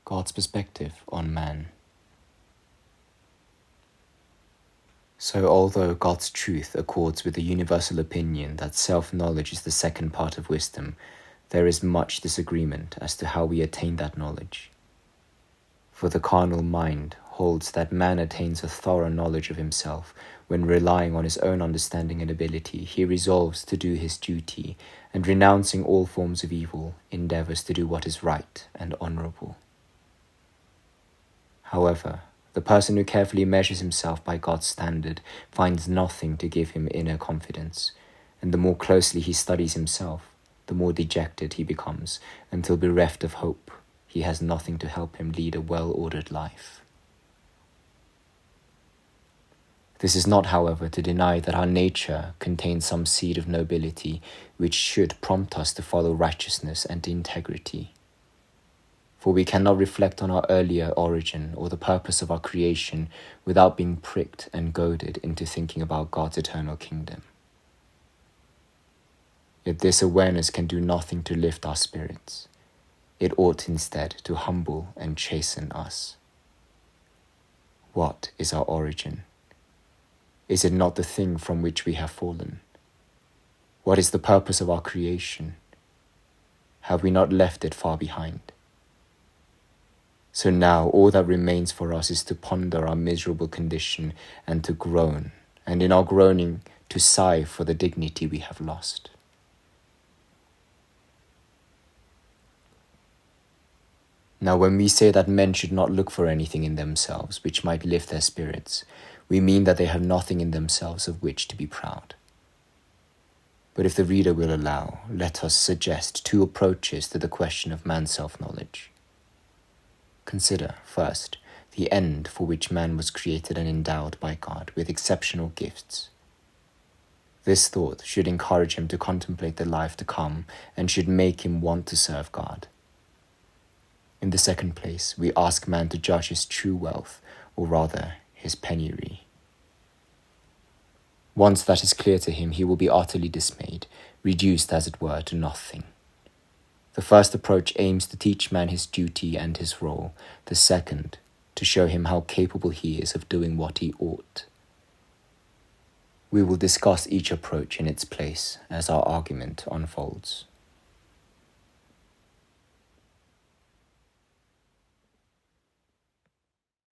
God's perspective on man. So although God's truth accords with the universal opinion that self-knowledge is the second part of wisdom, there is much disagreement as to how we attain that knowledge. For the carnal mind holds that man attains a thorough knowledge of himself when, relying on his own understanding and ability, he resolves to do his duty, and renouncing all forms of evil, endeavors to do what is right and honorable. However, the person who carefully measures himself by God's standard finds nothing to give him inner confidence, and the more closely he studies himself, the more dejected he becomes, until bereft of hope, he has nothing to help him lead a well-ordered life. This is not, however, to deny that our nature contains some seed of nobility which should prompt us to follow righteousness and integrity. For we cannot reflect on our earlier origin or the purpose of our creation without being pricked and goaded into thinking about God's eternal kingdom. Yet this awareness can do nothing to lift our spirits. It ought instead to humble and chasten us. What is our origin? Is it not the thing from which we have fallen? What is the purpose of our creation? Have we not left it far behind? So now all that remains for us is to ponder our miserable condition and to groan, and in our groaning to sigh for the dignity we have lost. Now when we say that men should not look for anything in themselves which might lift their spirits, we mean that they have nothing in themselves of which to be proud. But if the reader will allow, let us suggest two approaches to the question of man's self-knowledge. Consider, first, the end for which man was created and endowed by God with exceptional gifts. This thought should encourage him to contemplate the life to come and should make him want to serve God. In the second place, we ask man to judge his true wealth, or rather, his penury. Once that is clear to him, he will be utterly dismayed, reduced, as it were, to nothing. The first approach aims to teach man his duty and his role, the second, to show him how capable he is of doing what he ought. We will discuss each approach in its place as our argument unfolds.